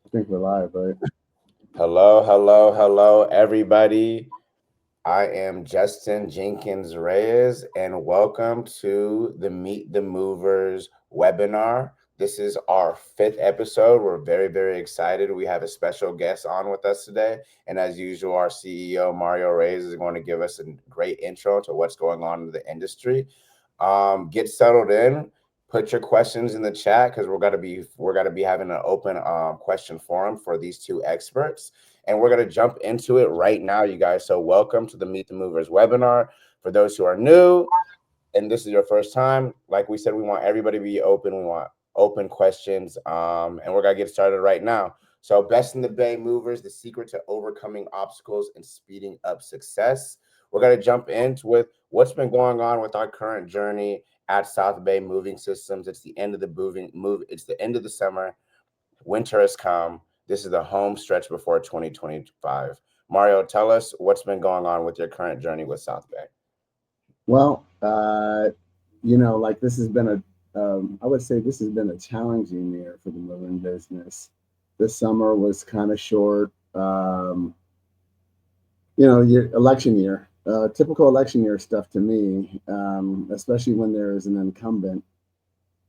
I think we're live, right? Hello, hello, hello, everybody. I am Justin Jenkins Reyes, and welcome to the Meet the Movers webinar. This is our fifth episode. We're very, very excited. We have a special guest on with us today. And as usual, our CEO, Mario Reyes, is going to give us a great intro to what's going on in the industry. Get settled in. Put your questions in the chat because we're gonna be having an open question forum for these two experts, and we're gonna jump into it right now, you guys. So welcome to the Meet the Movers webinar. For those who are new and this is your first time, like we said, we want everybody to be open. We want open questions, and we're gonna get started right now. So, best in the Bay movers: the secret to overcoming obstacles and speeding up success. We're gonna jump into with what's been going on with our current journey at South Bay Moving Systems. It's the end of the moving move. It's the end of the summer. Winter has come. This is the home stretch before 2025. Mario, tell us what's been going on with your current journey with South Bay. Well, like this has been I would say this has been a challenging year for the moving business. This summer was kind of short. Election year, typical election year stuff to me, especially when there's an incumbent.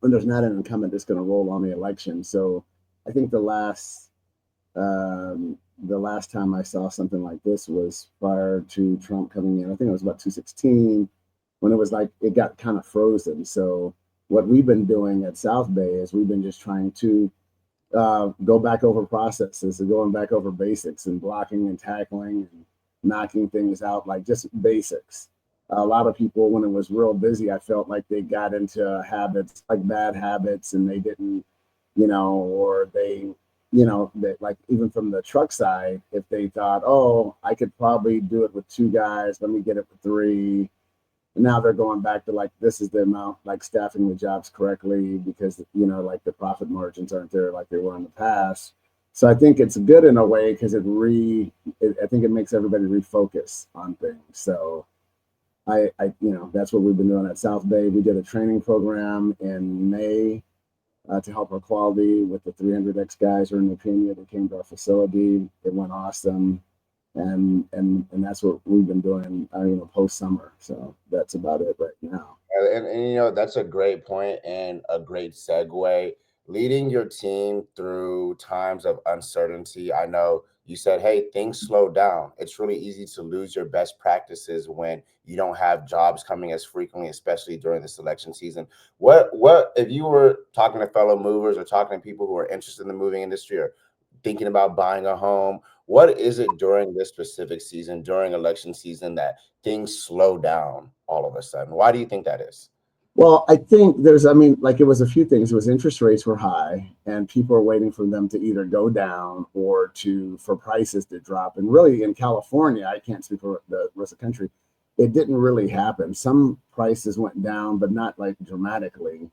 When there's not an incumbent that's going to roll on the election. So I think the last time I saw something like this was prior to Trump coming in. I think it was about 2016 when it was like it got kind of frozen. So what we've been doing at South Bay is we've been just trying to go back over processes and going back over basics and blocking and tackling and knocking things out, like just basics. A lot of people, when it was real busy, I felt like they got into habits, like bad habits, and they didn't, or that like even from the truck side, if they thought, oh, I could probably do it with two guys, let me get it with three. And now they're going back to like this is the amount, like staffing the jobs correctly because like the profit margins aren't there like they were in the past. So I think it's good in a way because I think it makes everybody refocus on things. So that's what we've been doing at South Bay. We did a training program in May to help our quality with the 300X guys who are in Kenya that came to our facility. It went awesome, and that's what we've been doing, post summer. So that's about it right now. And that's a great point and a great segue. Leading your team through times of uncertainty. I know you said, hey, things slow down. It's really easy to lose your best practices when you don't have jobs coming as frequently, especially during the selection season. What if you were talking to fellow movers or talking to people who are interested in the moving industry or thinking about buying a home? What is it during this specific season, during election season, that things slow down all of a sudden? Why do you think that is? Well, I think like it was a few things. It was interest rates were high, and people are waiting for them to either go down or for prices to drop. And really, in California, I can't speak for the rest of the country, it didn't really happen. Some prices went down, but not like dramatically.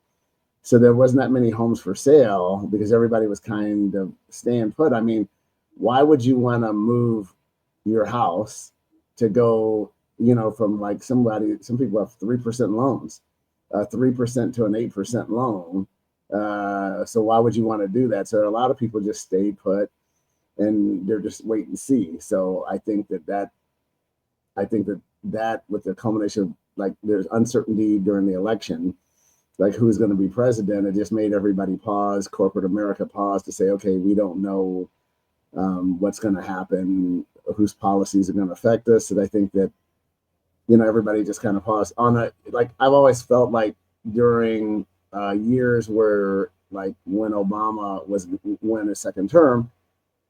So there wasn't that many homes for sale because everybody was kind of staying put. I mean, why would you want to move your house to go, from like some people have 3% loans, 3% to an 8% loan. So why would you want to do that? So a lot of people just stay put and they're just wait and see. So I think that with the culmination of like there's uncertainty during the election, like who's going to be president, it just made everybody pause, corporate America pause to say, okay, we don't know what's going to happen, whose policies are going to affect us. And I think that everybody just kind of paused on it. Like I've always felt like during years where like when Obama was win his second term,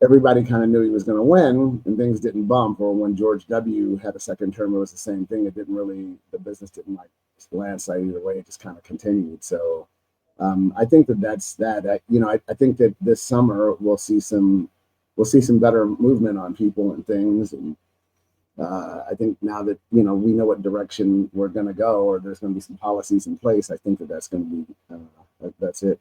everybody kind of knew he was going to win and things didn't bump. Or when George W. had a second term, it was the same thing. It didn't really, the business didn't like landslide either way. It just kind of continued. So I think that's that. I think that this summer we'll see some better movement on people and things. And I think now that we know what direction we're going to go, or there's going to be some policies in place, I think that that's going to be that's it.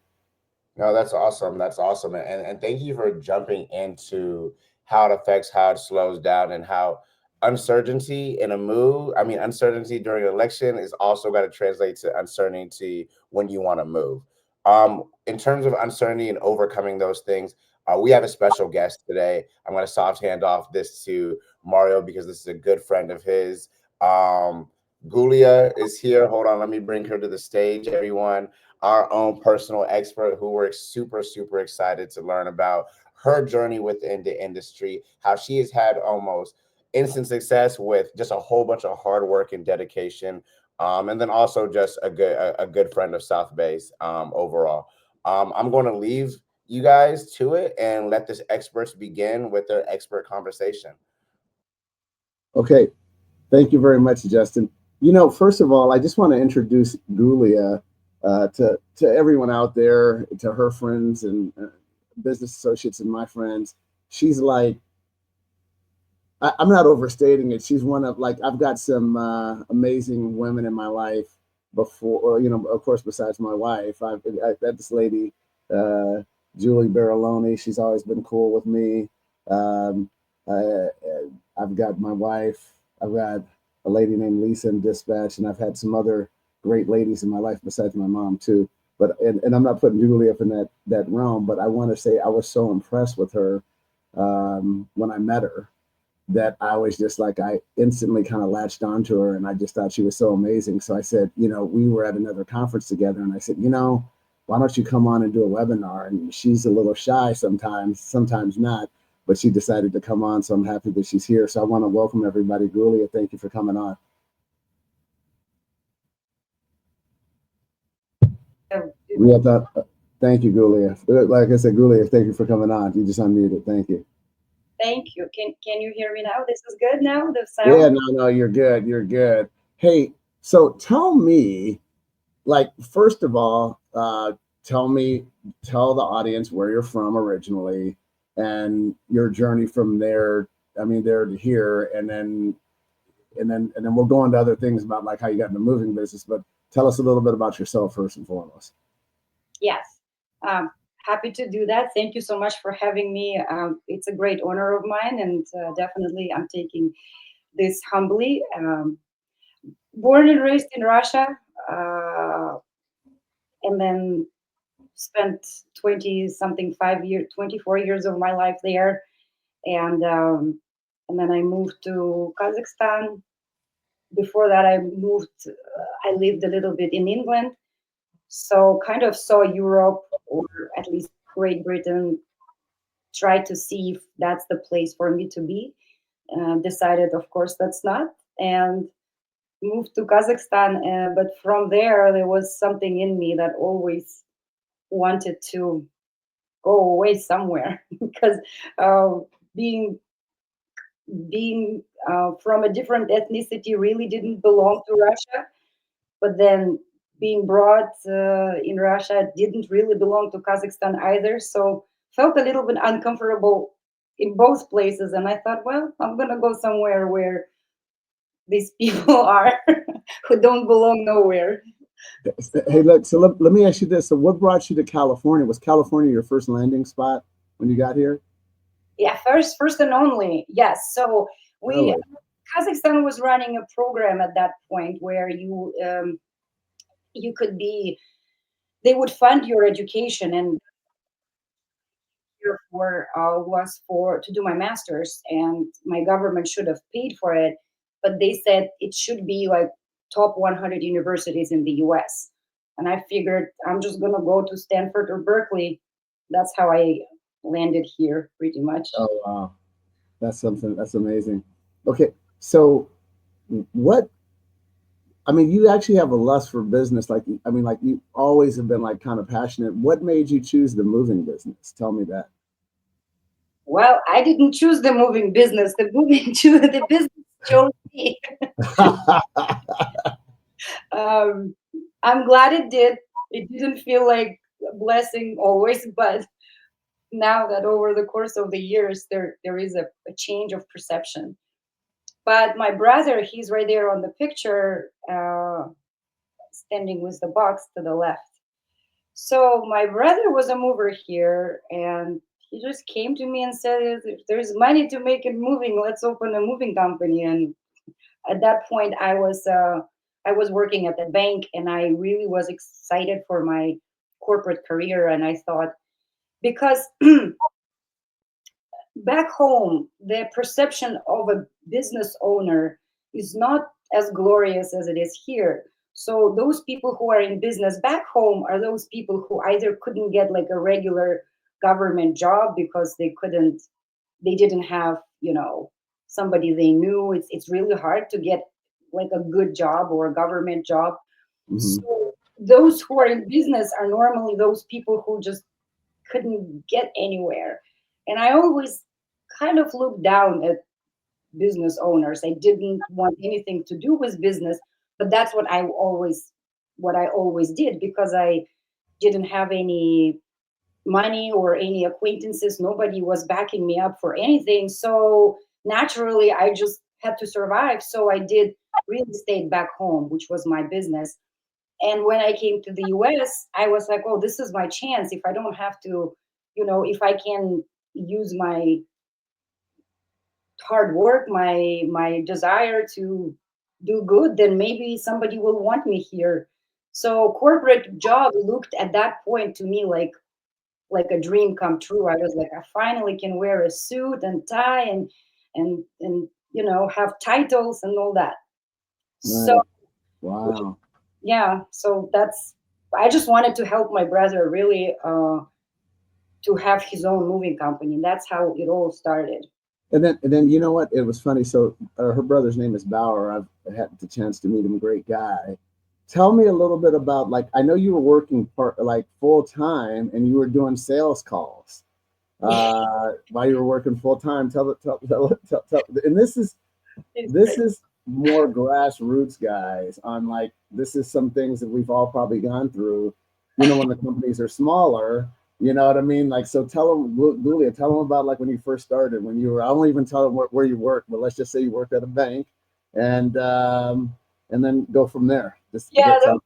No, that's awesome. That's awesome. And thank you for jumping into how it affects, how it slows down, and how uncertainty in a move. I mean, uncertainty during an election is also got to translate to uncertainty when you want to move. In terms of uncertainty and overcoming those things, We have a special guest today. I'm going to soft hand off this to Mario because this is a good friend of his. Gulia is here. Hold on, let me bring her to the stage, everyone. Our own personal expert who we're super, super excited to learn about her journey within the industry, how she has had almost instant success with just a whole bunch of hard work and dedication. And then also just a good friend of Southbay's overall. I'm going to leave you guys to it and let this experts begin with their expert conversation. Okay, thank you very much, Justin. First of all, I just want to introduce Gulia to everyone out there, to her friends and business associates and my friends. She's like, I'm not overstating it. She's one of, like, I've got some amazing women in my life before, of course, besides my wife. I've got this lady, uh, Julie Baraloni. She's always been cool with me. Um, I, I've got my wife. I've got a lady named Lisa in Dispatch, and I've had some other great ladies in my life besides my mom too. But and I'm not putting Julie up in that realm, but I want to say I was so impressed with her when I met her that I was just like, I instantly kind of latched onto her and I just thought she was so amazing. So I said, we were at another conference together and I said, why don't you come on and do a webinar? And she's a little shy sometimes not, but she decided to come on. So I'm happy that she's here. So I want to welcome everybody. Gulia, thank you for coming on. Thank you, Gulia. Like I said, Gulia, thank you for coming on. You just unmuted. Thank you. Thank you. Can you hear me now? This is good now, the sound? Yeah, no, you're good. You're good. Hey, so tell me, like, first of all, tell the audience where you're from originally and your journey from there. I mean, there to here, and then we'll go into other things about like how you got in the moving business. But tell us a little bit about yourself first and foremost. Yes. Happy to do that. Thank you so much for having me. It's a great honor of mine, and definitely I'm taking this humbly. Born and raised in Russia, and then spent 24 years of my life there, and then I moved to Kazakhstan. Before that, I lived a little bit in England, so kind of saw Europe, or at least Great Britain, tried to see if that's the place for me to be. Decided, of course, that's not, and moved to Kazakhstan. But from there was something in me that always wanted to go away somewhere because uh, being from a different ethnicity really didn't belong to Russia. But then being brought in Russia didn't really belong to Kazakhstan either. So felt a little bit uncomfortable in both places. And I thought, well, I'm going to go somewhere where these people are who don't belong nowhere. Hey, look, so let me ask you this. So what brought you to California? Was California your first landing spot when you got here? Yeah, first and only. Yes. So Really? Kazakhstan was running a program at that point where you could be, they would fund your education, and for was for to do my master's, and my government should have paid for it, but they said it should be like top 100 universities in the US. And I figured I'm just gonna go to Stanford or Berkeley. That's how I landed here, pretty much. Oh wow, that's something. That's amazing. Okay, so what? I mean, you actually have a lust for business. Like, I mean, like you always have been like kind of passionate. What made you choose the moving business? Tell me that. Well, I didn't choose the moving business. The business chose me. I'm glad it did. It didn't feel like a blessing always, but now that over the course of the years, there is a change of perception. But my brother, he's right there on the picture, standing with the box to the left. So my brother was a mover here, and he just came to me and said, "If there's money to make it moving, let's open a moving company." And at that point, I was working at the bank, and I really was excited for my corporate career. And I thought, because back home, the perception of a business owner is not as glorious as it is here. So those people who are in business back home are those people who either couldn't get like a regular government job because they didn't have, somebody they knew. It's really hard to get like a good job or a government job. Hmm. So those who are in business are normally those people who just couldn't get anywhere. And I always kind of looked down at business owners. I didn't want anything to do with business, but that's what I always did because I didn't have any money or any acquaintances. Nobody was backing me up for anything. So naturally I just had to survive. So I did real estate back home, which was my business. And when I came to the US, I was like, oh, this is my chance. If I don't have to, if I can use my hard work, my desire to do good, then maybe somebody will want me here. So corporate job looked at that point to me like a dream come true. I was like, I finally can wear a suit and tie and have titles and all that. So Right. Wow. yeah, so that's I just wanted to help my brother really to have his own moving company. And that's how it all started. And then you know what? It was funny. So her brother's name is Bauer. I've had the chance to meet him. Great guy. Tell me a little bit about, like, I know you were working part like full time and you were doing sales calls while you were working full time. Tell. And It's this great. is more grassroots, guys. On, like, this is some things that we've all probably gone through. When the companies are smaller, you know what I mean? Like, so tell them, Gulia, tell them about, like, when you first started, when you were, I won't even tell them where you worked, but let's just say you worked at a bank, and then go from there. Just Yeah. tell.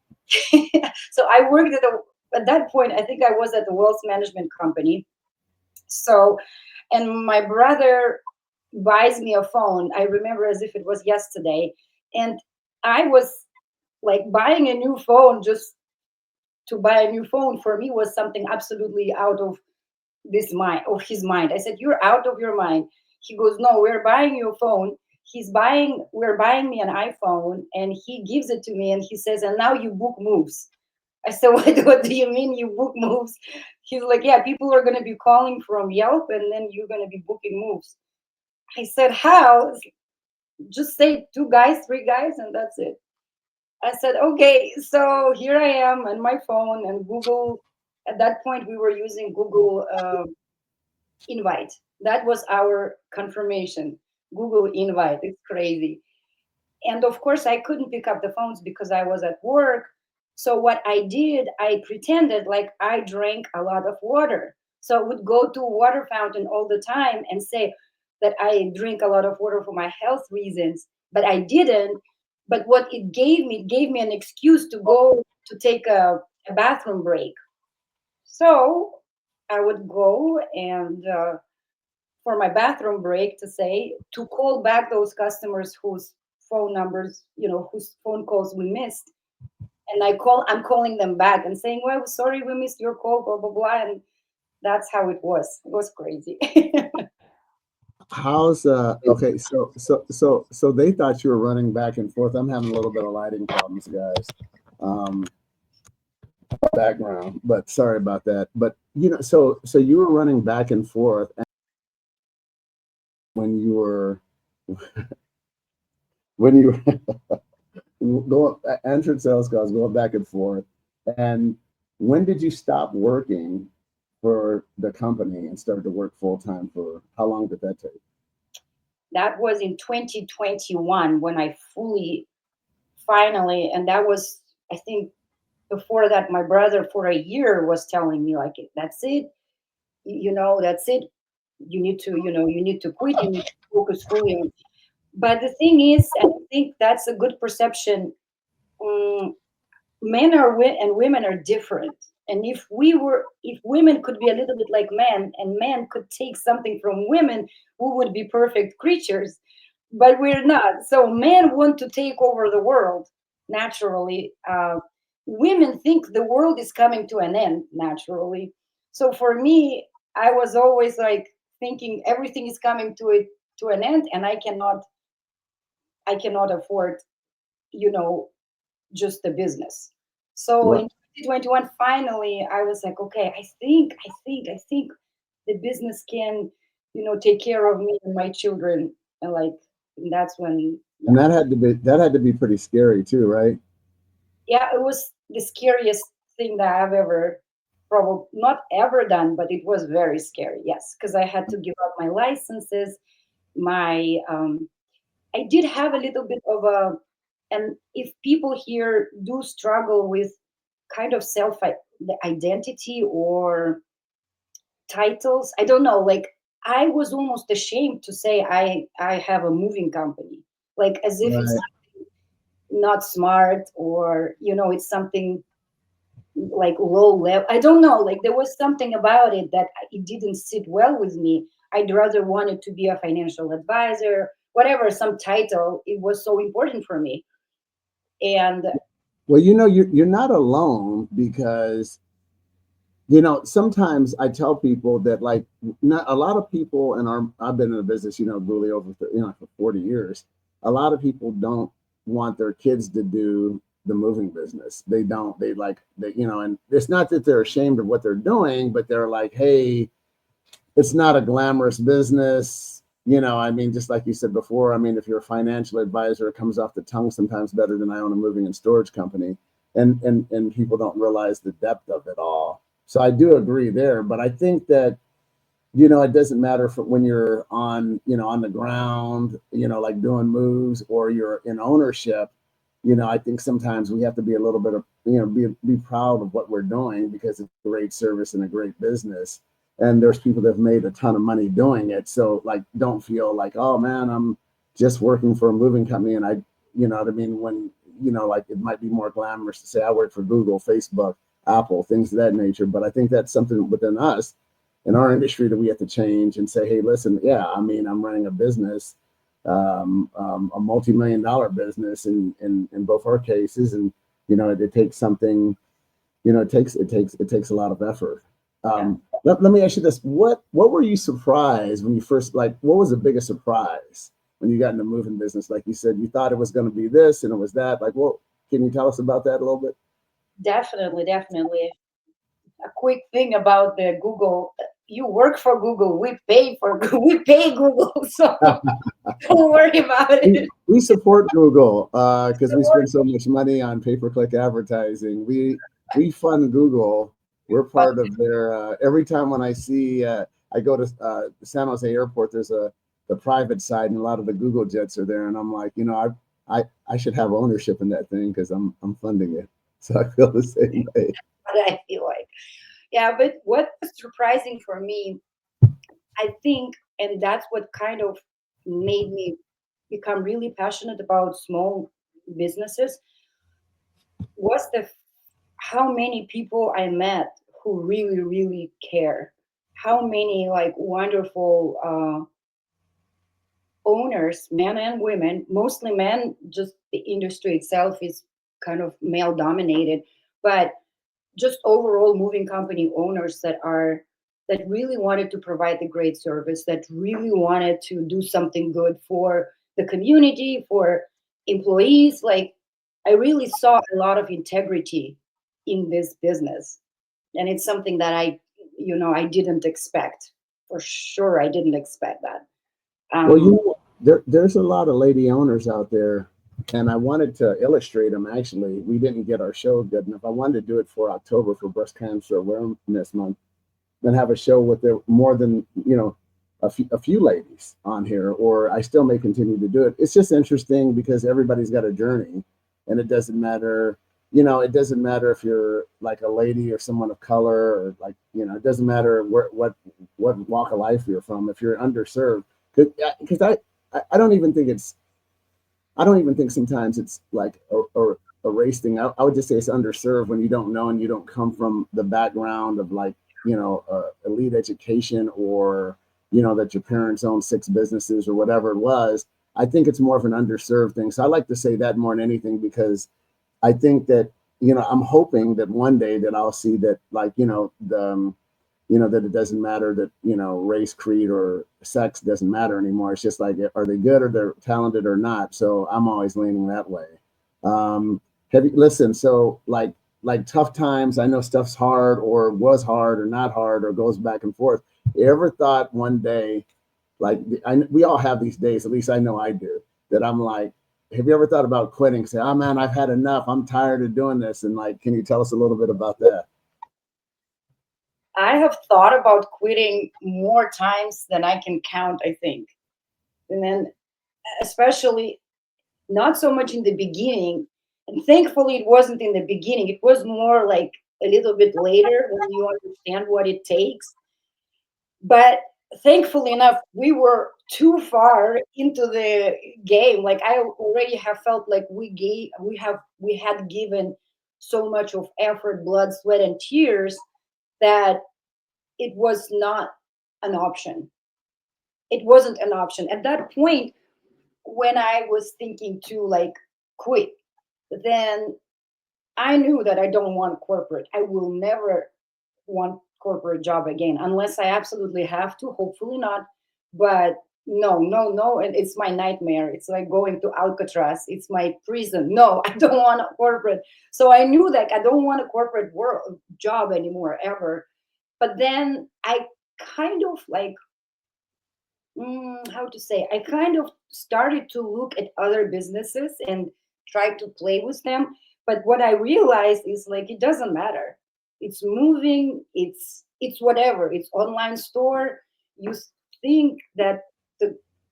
So I worked at that point, I think I was at the wealth management company. So, and my brother buys me a phone. I remember as if it was yesterday. And I was like buying a new phone just to buy a new phone for me was something absolutely out of his mind. I said, "You're out of your mind." He goes, "No, we're buying you a phone." We're buying me an iPhone, and he gives it to me, and he says, "And now you book moves." I said, what do you mean you book moves? He's like, "Yeah, people are going to be calling from Yelp, and then you're going to be booking moves." I said, "How?" Just say two guys, three guys, and that's it. I said, "Okay." So here I am on my phone and Google. At that point, we were using Google Invite. That was our confirmation. Google Invite. It's crazy. And of course, I couldn't pick up the phones because I was at work. So what I did, I pretended like I drank a lot of water. So I would go to a water fountain all the time and say that I drink a lot of water for my health reasons, but I didn't. But what it gave me an excuse to go to take a bathroom break. So I would go and for my bathroom break to call back those customers whose phone numbers, whose phone calls we missed. And I'm calling them back and saying, "Well, sorry, we missed your call, blah, blah, blah." And that's how it was. It was crazy. How's okay, so they thought you were running back and forth. I'm having a little bit of lighting problems, guys. Um, Background, but sorry about that. But so you were running back and forth when you were when you were going answering sales calls, going back and forth. And when did you stop working for the company and started to work full time? For how long did that take? That was in 2021 when I finally, and that was, I think, before that, my brother for a year was telling me, like, "That's it, that's it. You need to quit. You need to focus fully on." But the thing is, and I think that's a good perception. um, and women are different. And if women could be a little bit like men, and men could take something from women, we would be perfect creatures. But we're not. So men want to take over the world naturally. Women think the world is coming to an end naturally. So for me, I was always like thinking everything is coming to an end, and I cannot afford, you know, just the business. So Right. in 2021, finally, I was like, okay, I think the business can, you know, take care of me and my children, and like, and that's when, And yeah, that had to be pretty scary too, right? yeah, it was the scariest thing that I've ever, probably not ever done, but it was very scary. Yes, because I had to give up my licenses, my I did have a little bit of a, and if people here do struggle with kind of the identity or titles, I don't know, like I was almost ashamed to say I have a moving company, like as if it's Right. not smart, or you know, it's something like low level. I don't know, like there was something about it that it didn't sit well with me. I'd rather wanted to be a financial advisor, whatever, some title. It was so important for me. And Well, you're not alone because sometimes I tell people that like not a lot of people in our I've been in the business, Gulia for 40 years. A lot of people don't want their kids to do the moving business. They don't. They like and it's not that they're ashamed of what they're doing, but they're like, hey, it's not a glamorous business. I mean, just like you said before, I mean, if you're a financial advisor, it comes off the tongue sometimes better than I own a moving and storage company. And people don't realize the depth of it all. So I do agree there. But I think that, it doesn't matter when you're on the ground, like doing moves, or you're in ownership. I think sometimes we have to be a little bit of, be proud of what we're doing because it's a great service and a great business. And there's people that have made a ton of money doing it. So like, don't feel like, oh man, I'm just working for a moving company. And you know what I mean? When, like it might be more glamorous to say I work for Google, Facebook, Apple, things of that nature. But I think that's something within us in our industry that we have to change and say, hey, listen, yeah, I mean, I'm running a business, a multi-million-dollar business in both our cases, and it takes something, it takes a lot of effort. yeah, Let me ask you this: what were you surprised when you first, like, what was the biggest surprise when you got in the moving business? Like you said, you thought it was going to be this and it was that. Like, well, can you tell us about that a little bit? definitely, definitely. A quick thing about the Google. You work for Google. We pay for we pay Google, so don't worry about we, it. we support Google because we spend so much money on pay-per-click advertising. We fund Google. We're But part of their. Every time when I see, I go to San Jose Airport. There's the private side, and a lot of the Google jets are there, and I'm like, I should have ownership in that thing because I'm funding it. So I feel the same way. I feel like, yeah. But what was surprising for me, I think, and that's what kind of made me become really passionate about small businesses, was the how many people I met who really, really care. How many like wonderful owners, men and women, mostly men. Just the industry itself is kind of male dominated, but just overall moving company owners that really wanted to provide the great service, that really wanted to do something good for the community, for employees. Like I really saw a lot of integrity in this business, and it's something that I didn't expect. For sure, I didn't expect that. Well, um there's a lot of lady owners out there, and I wanted to illustrate them. Actually, we didn't get our show good enough. I wanted to do it for October for Breast Cancer Awareness Month, and have a show with more than a few ladies on here. Or I still may continue to do it. It's just interesting because everybody's got a journey, and it doesn't matter. It doesn't matter if you're like a lady or someone of color, or like it doesn't matter what walk of life you're from. If you're underserved, because I don't even think sometimes it's like a race thing. I would just say it's underserved when you don't know and you don't come from the background of like elite education, or that your parents own 6 businesses or whatever it was. I think it's more of an underserved thing. So I like to say that more than anything, because I think that I'm hoping that one day that I'll see that, like, that it doesn't matter that, race, creed, or sex doesn't matter anymore. It's just like, are they good or they're talented or not? So I'm always leaning that way. Listen, so like tough times, I know stuff's hard or was hard or not hard or goes back and forth. You ever thought one day, like we all have these days, at least I know I do, that I'm like, have you ever thought about quitting? Say, oh man, I've had enough. I'm tired of doing this. And like, can you tell us a little bit about that? I have thought about quitting more times than I can count, I think. And then, especially not so much in the beginning. And thankfully, it wasn't in the beginning. It was more like a little bit later when you understand what it takes. But thankfully enough, we were too far into the game. Like I already have felt like we had given so much of effort, blood, sweat, and tears that it was not an option. It wasn't an option at that point. When I was thinking to like quit, then I knew that I don't want corporate. I will never want corporate job again unless I absolutely have to. Hopefully not, but no, no, no. And it's my nightmare. It's like going to Alcatraz. It's my prison. No, I don't want a corporate. So I knew that I don't want a corporate job anymore ever. But then I kind of like how to say, I kind of started to look at other businesses and try to play with them. But what I realized is like it doesn't matter. It's moving. It's whatever. It's online store. You think that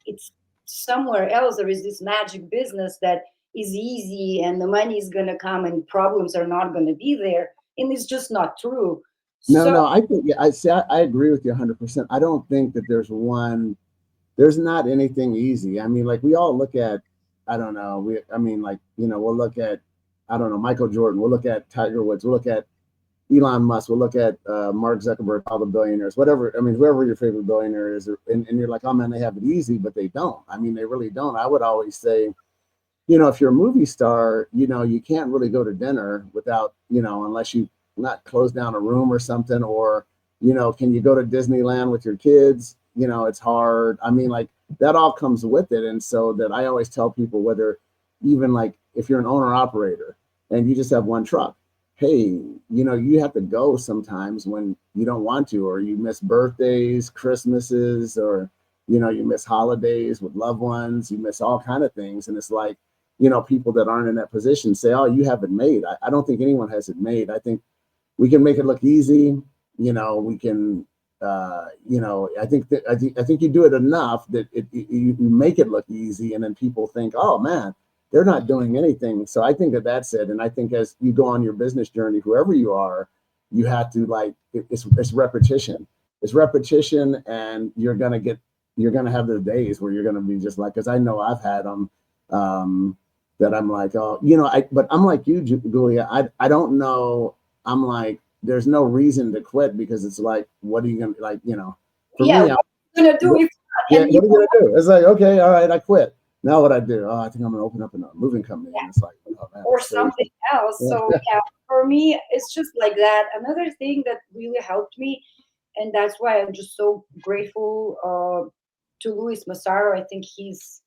it's somewhere else. There is this magic business that is easy and the money is gonna come and problems are not gonna be there, and it's just not true. No, So no, I think, yeah, I agree with you 100%. I don't think that there's not anything easy. I mean, like we all look at, I don't know, I mean, like, we'll look at, I don't know, Michael Jordan, we'll look at Tiger Woods, we'll look at Elon Musk, we'll look at Mark Zuckerberg, all the billionaires, whatever. I mean, whoever your favorite billionaire is, and you're like, oh man, they have it easy, but they don't. I mean, they really don't. I would always say, if you're a movie star, you can't really go to dinner without, unless you not close down a room or something, or, can you go to Disneyland with your kids? It's hard. I mean, like that all comes with it. And so that I always tell people, whether even like if you're an owner operator and you just have one truck, hey, you have to go sometimes when you don't want to, or you miss birthdays, Christmases, or, you miss holidays with loved ones, you miss all kind of things. And it's like, people that aren't in that position say, oh, you have it made. I don't think anyone has it made. I think we can make it look easy. We can, I think you do it enough that you make it look easy, and then people think, oh man, they're not doing anything. So I think that's it. And I think as you go on your business journey, whoever you are, you have to like it's repetition. It's repetition, and you're gonna have the days where you're gonna be just like, because I know I've had them. That I'm like, oh, but I'm like you, Gulia. I don't know. I'm like, there's no reason to quit, because it's like, what are you gonna like? For yeah, me, what are you gonna do if yeah, and what are you gonna do? It's like, okay, all right, I quit. Now what I do? Oh, I think I'm gonna open up a moving company, and it's like, oh man, or that's crazy. something else. Yeah. So yeah, for me, it's just like that. Another thing that really helped me, and that's why I'm just so grateful to Luis Massaro. I think he's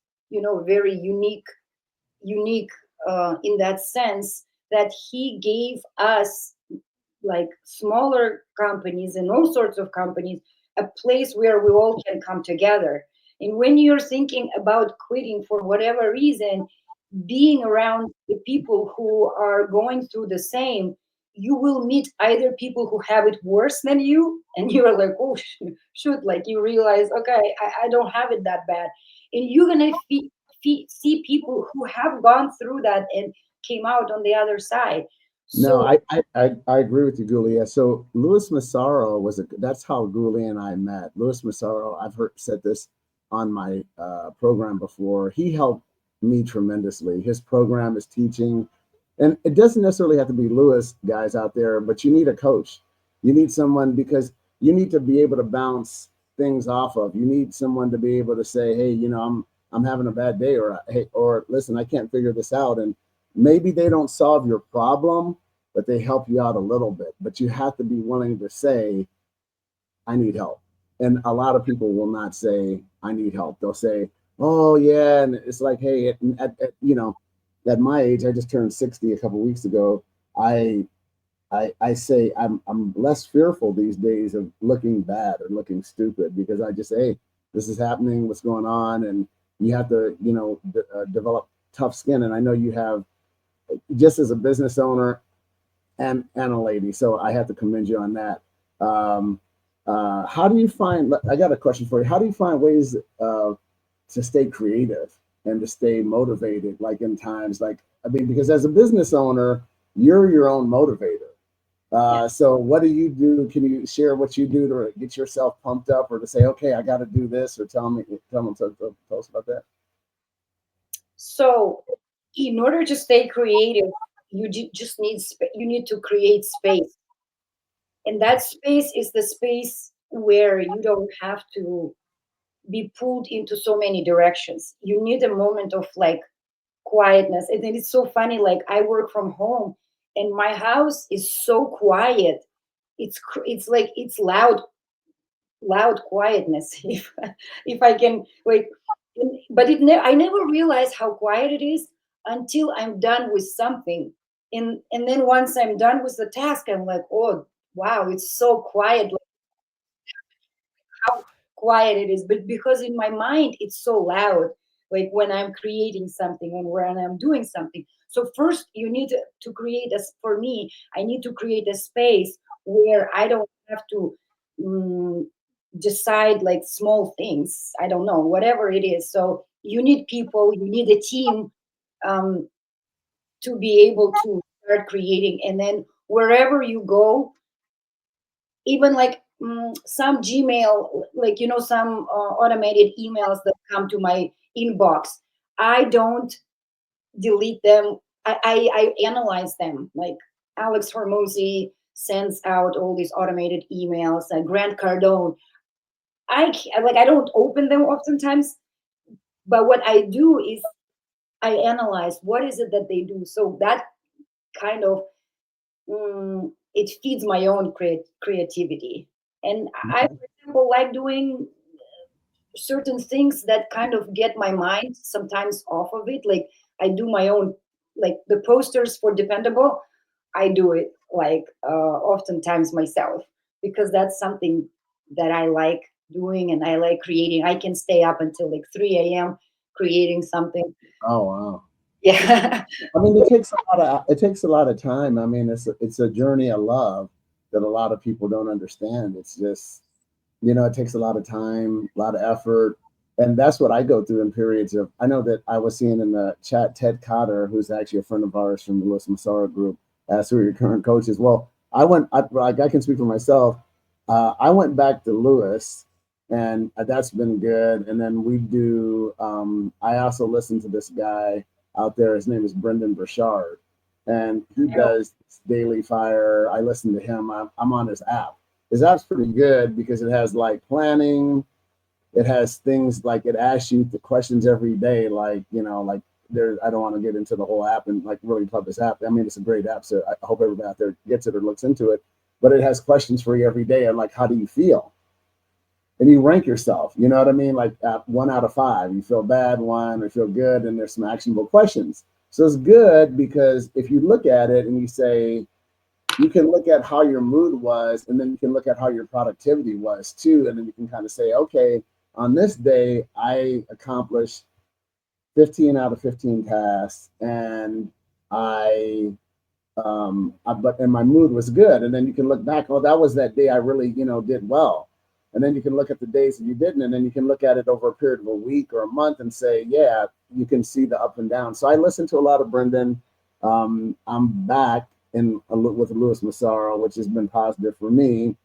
very unique in that sense that he gave us like smaller companies and all sorts of companies a place where we all can come together. And when you're thinking about quitting for whatever reason, being around the people who are going through the same, you will meet either people who have it worse than you, and you're like, oh shoot, like you realize, okay, I don't have it that bad, and you're gonna see people who have gone through that and came out on the other side. No, So I agree with you, Gulia. So Louis Massaro that's how Gulia and I met. Louis Massaro, I've said this on my program before. He helped me tremendously. His program is teaching, and it doesn't necessarily have to be Louis, guys out there, but you need a coach. You need someone, because you need to be able to bounce things off of. You need someone to be able to say, hey, I'm having a bad day, or hey, or listen, I can't figure this out. And maybe they don't solve your problem, but they help you out a little bit. But you have to be willing to say, I need help. And a lot of people will not say, I need help. They'll say, oh, yeah. And it's like, hey, at my age, I just turned 60 a couple of weeks ago. I I say I'm less fearful these days of looking bad or looking stupid because I just say, hey, this is happening, what's going on, and you have to develop tough skin. And I know you have, just as a business owner and a lady, so I have to commend you on that. Um, how do you find? I got a question for you. How do you find ways to stay creative and to stay motivated, like in times like I mean, because as a business owner, you're your own motivator. Yeah. So what do you do? Can you share what you do to get yourself pumped up or to say, okay, I got to do this, or tell us about that. So, in order to stay creative, just you need to create space, and that space is the space where you don't have to be pulled into so many directions. You need a moment of like quietness, and then it's so funny. Like I work from home, and my house is so quiet. It's like it's loud quietness if I can like, but I never realize how quiet it is until I'm done with something, and then once I'm done with the task, I'm like, oh wow, it's so quiet, like how quiet it is. But because in my mind it's so loud, like when I'm creating something and when I'm doing something. So first you need to create for me, I need to create a space where I don't have to mm, decide like small things, I don't know, whatever it is. So you need people, you need a team, um, to be able to start creating. And then wherever you go, even like some Gmail, like some automated emails that come to my inbox, I don't delete them. I analyze them. Like Alex Hormozy sends out all these automated emails, and Grant Cardone. I don't open them oftentimes, but what I do is I analyze what is it that they do. So that kind of it feeds my own creativity. And I, Okay. for example, like doing certain things that kind of get my mind sometimes off of it. Like I do my own, like the posters for Dependable. I do it like oftentimes myself because that's something that I like doing and I like creating. I can stay up until like 3 a.m. creating something. Oh wow. Yeah. I mean, it takes a lot of time. I mean, it's a journey of love that a lot of people don't understand. It's just it takes a lot of time, a lot of effort. And that's what I go through in periods of, I know that I was seeing in the chat, Ted Cotter, who's actually a friend of ours from the Lewis Massaro group, asked who are your current coaches. Well, I can speak for myself. I went back to Lewis and that's been good. And then I also listen to this guy out there. His name is Brendan Burchard and he does Daily Fire. I listen to him. I'm on his app. His app's pretty good because it has like planning. It has things like it asks you the questions every day. Like, like there, I don't want to get into the whole app and like really plug this app. I mean, it's a great app. So I hope everybody out there gets it or looks into it, but it has questions for you every day. And like, how do you feel? And you rank yourself, you know what I mean? Like 1 out of 5, you feel bad, 1, or feel good. And there's some actionable questions. So it's good because if you look at it and you say, you can look at how your mood was, and then you can look at how your productivity was too. And then you can kind of say, okay, on this day, I accomplished 15 out of 15 tasks and and my mood was good. And then you can look back, oh, that was that day I really, did well. And then you can look at the days that you didn't, and then you can look at it over a period of a week or a month and say, yeah, you can see the up and down. So I listen to a lot of Brendan. I'm back with Lewis Massaro, which has been positive for me.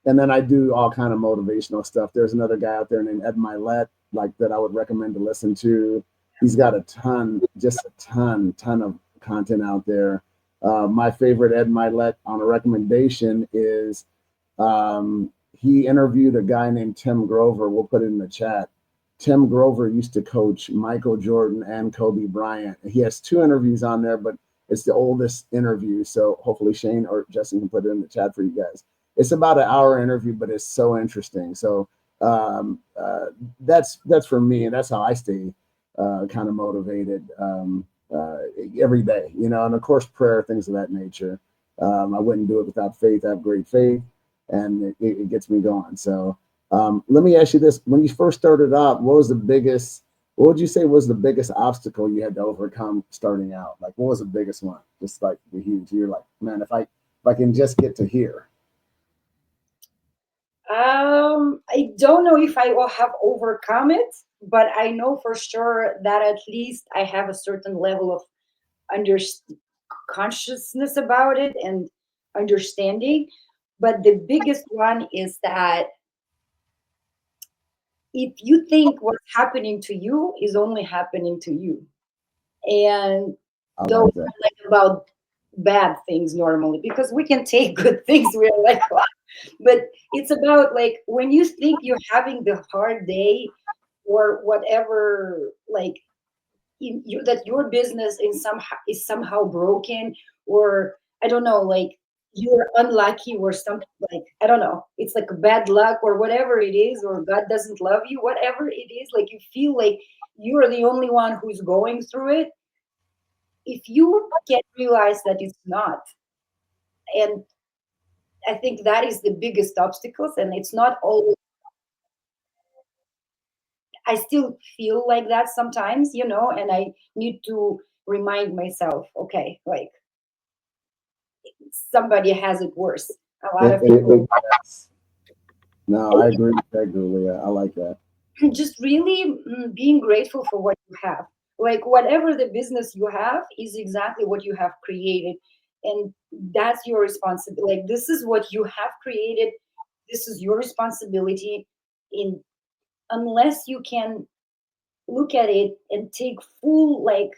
And then I do all kind of motivational stuff. There's another guy out there named Ed Milet, like that I would recommend to listen to. He's got a ton of content out there. My favorite Ed Milet on a recommendation is he interviewed a guy named Tim Grover. We'll put it in the chat. Tim Grover used to coach Michael Jordan and Kobe Bryant. He has 2 interviews on there, but it's the oldest interview. So hopefully Shane or Justin can put it in the chat for you guys. it's about an hour interview, but it's so interesting. So that's for me, and that's how I stay kind of motivated every day, you know, and of course prayer, things of that nature. I wouldn't do it without faith. I have great faith, and it gets me going. So let me ask you this: when you first started out, what would you say was the biggest obstacle you had to overcome starting out? Like, what was the biggest one? Just like the huge, you're like, man, if I can just get to here. I don't know if I will have overcome it, but I know for sure that at least I have a certain level of under consciousness about it and understanding. But the biggest one is that if you think what's happening to you is only happening to you, and I those like that. are like about bad things normally, because we can take good things, we're like, "Wow." But it's about like when you think you're having the hard day or whatever, like that your business is somehow broken, or I don't know, like you're unlucky or something, like I don't know, it's like bad luck or whatever it is, or God doesn't love you, whatever it is, like you feel like you're the only one who's going through it. If you can realize that it's not, and I think that is the biggest obstacles, and it's not always. I still feel like that sometimes, and I need to remind myself, okay, like somebody has it worse. A lot of people Yes. No, I agree with that, Gulia. I like that. just really being grateful for what you have. Like whatever the business you have is exactly what you have created. And that's your responsibility. Like this is what you have created. This is your responsibility. In unless you can look at it and take full like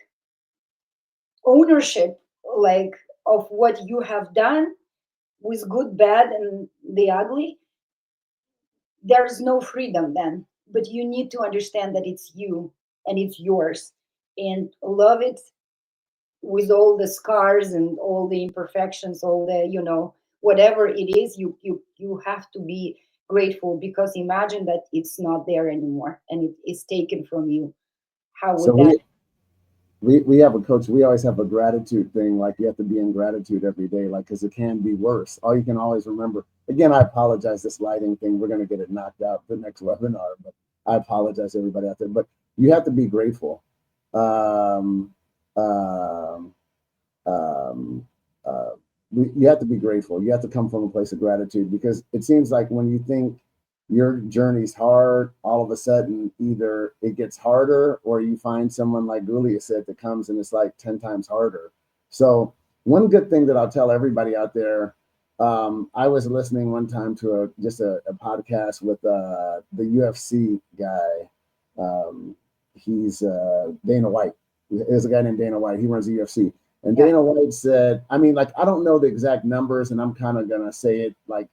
ownership, like of what you have done, with good, bad, and the ugly, there's no freedom then. But you need to understand that it's you and it's yours, and love it with all the scars and all the imperfections, all the whatever it is. You have to be grateful, because imagine that it's not there anymore and it is taken from you. How So would that? we have a coach. We always have a gratitude thing. Like you have to be in gratitude every day, like because it can be worse. All you can always remember. Again, I apologize. This lighting thing, we're gonna get it knocked out the next webinar, but I apologize to everybody out there. But you have to be grateful. Um, um, um, uh, you have to be grateful. You have to come from a place of gratitude, because it seems like when you think your journey's hard, all of a sudden either it gets harder or you find someone like Gulia said that comes and it's like 10 times harder. So one good thing that I'll tell everybody out there, I was listening one time to a podcast with the UFC guy. He's Dana White. There's a guy named Dana White. He runs the UFC. And Yeah, Dana White said, I mean, like, I don't know the exact numbers, and I'm kind of gonna say it like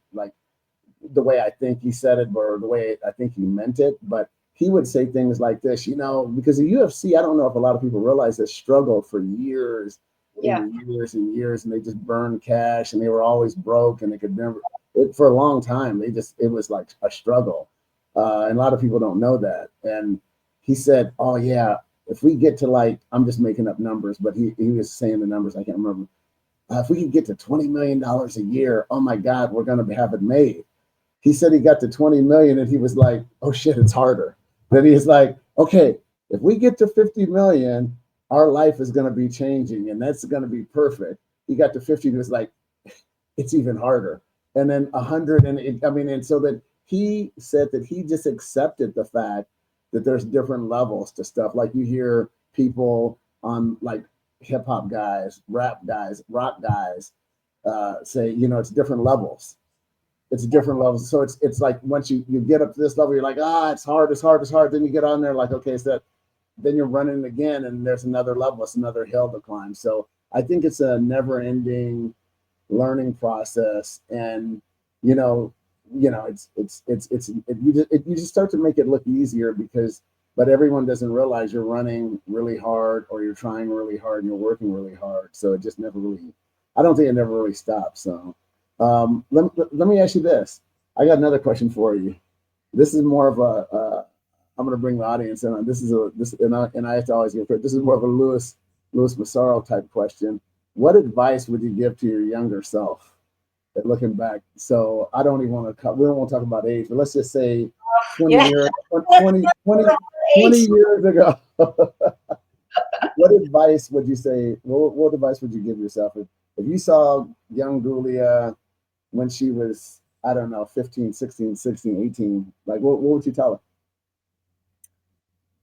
the way I think he said it, or the way I think he meant it. But he would say things like this, because the UFC, I don't know if a lot of people realize, this struggled for years yeah, and years and years, and they just burned cash, and they were always broke, and they could never. For a long time, it was like a struggle, and a lot of people don't know that. And he said, "Oh yeah, if we get to like, I'm just making up numbers, but he was saying the numbers, I can't remember. If we could get to $20 million a year, oh my God, we're gonna have it made." He said he got to 20 million and he was like, oh shit, it's harder. Then he's like, okay, if we get to 50 million, our life is going to be changing and that's going to be perfect. He got to 50 and was like, it's even harder. And then 100. And so that he said that he just accepted the fact that there's different levels to stuff. Like you hear people on like hip hop guys, rap guys, rock guys say, it's different levels. It's different levels. So it's like once you get up to this level, you're like, it's hard, it's hard, it's hard. Then you get on there like, okay, so then you're running again and there's another level, it's another hill to climb. So I think it's a never ending learning process. And you know, you just start to make it look easier but everyone doesn't realize you're running really hard or you're trying really hard and you're working really hard. So it just never really, I don't think it never really stops. So Let me ask you this. I got another question for you. This is more of a. I'm going to bring the audience in on this. And I have to always give credit. This is more of a Louis Massaro type question. What advice would you give to your younger self? Looking back, so I don't even want to. We don't want to talk about age, but let's just say 20 Yeah. years, 20 years ago. What advice would you say? What advice would you give yourself if you saw young Gulia when she was, I don't know, 15, 16, 16, 18? Like, what would you tell her?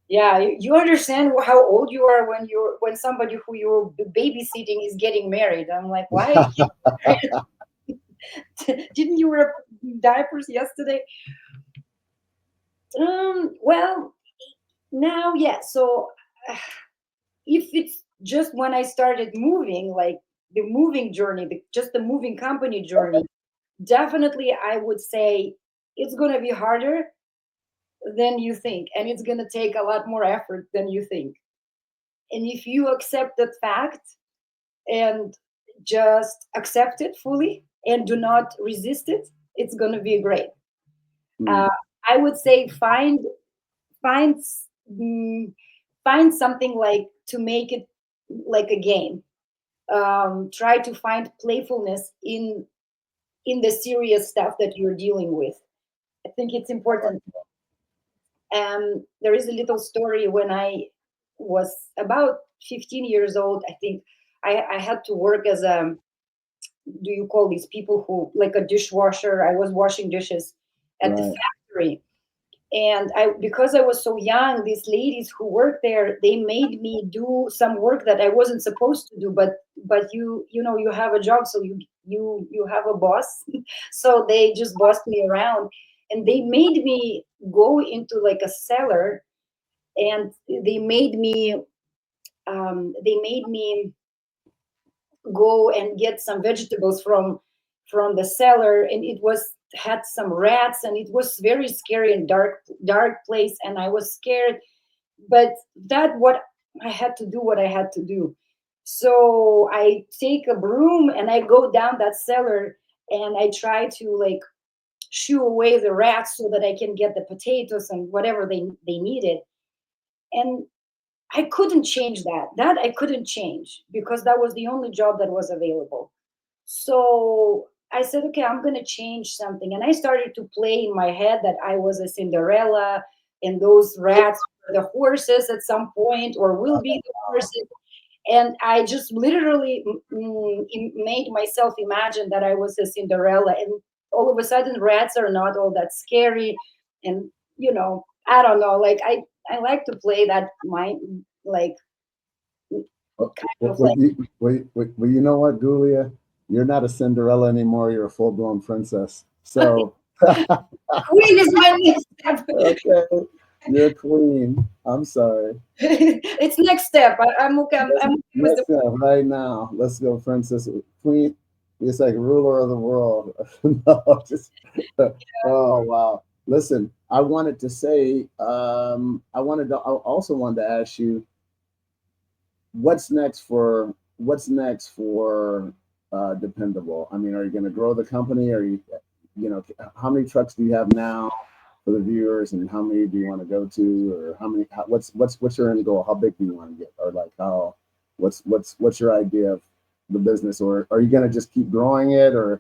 Yeah, you understand how old you are when somebody who you're babysitting is getting married. I'm like, why? Didn't you wear diapers yesterday? Well, now, yeah. So if it's just when I started moving, like the moving journey, just the moving company journey, definitely I would say it's going to be harder than you think, and it's going to take a lot more effort than you think. And if you accept that fact and just accept it fully and do not resist it, it's going to be great. Mm, Uh, I would say find mm, find something like to make it like a game. Try to find playfulness in the serious stuff that you're dealing with. I think it's important. There is a little story when I was about 15 years old. I think I had to work as a, do you call these people who, like a dishwasher? I was washing dishes at the right. factory. And I, because I was so young, these ladies who worked there, they made me do some work that I wasn't supposed to do. But you know, you have a job, so you have a boss. So they just bossed me around, and they made me go into like a cellar, and they made me go and get some vegetables from the cellar, and it was had some rats, and it was very scary and dark place, and I was scared. But that what I had to do, what I had to do. So I take a broom and I go down that cellar, and I try to like shoo away the rats so that I can get the potatoes and whatever they needed. And I couldn't change that. That I couldn't change because that was the only job that was available. So I said, okay, I'm going to change something. And I started to play in my head that I was a Cinderella, and those rats were the horses at some point, or will be the horses. And I just literally made myself imagine that I was a Cinderella. And all of a sudden, rats are not all that scary. And, you know, I don't know, like I like to play that mind, like Well, kind of like. you know what, Gulia? You're not a Cinderella anymore. You're a full-blown princess. So, Queen is my next step. okay, you're a queen. I'm sorry. It's next step. I'm okay. I'm okay with Next up, right now, let's go, princess, queen. It's like ruler of the world. No, just oh wow. Listen, I wanted to say, I also wanted to ask you, what's next for Dependable? I mean, are you going to grow the company? Are you, how many trucks do you have now for the viewers, and how many do you want to go to, or what's your end goal? How big do you want to get, or like how, what's your idea of the business, or are you going to just keep growing it, or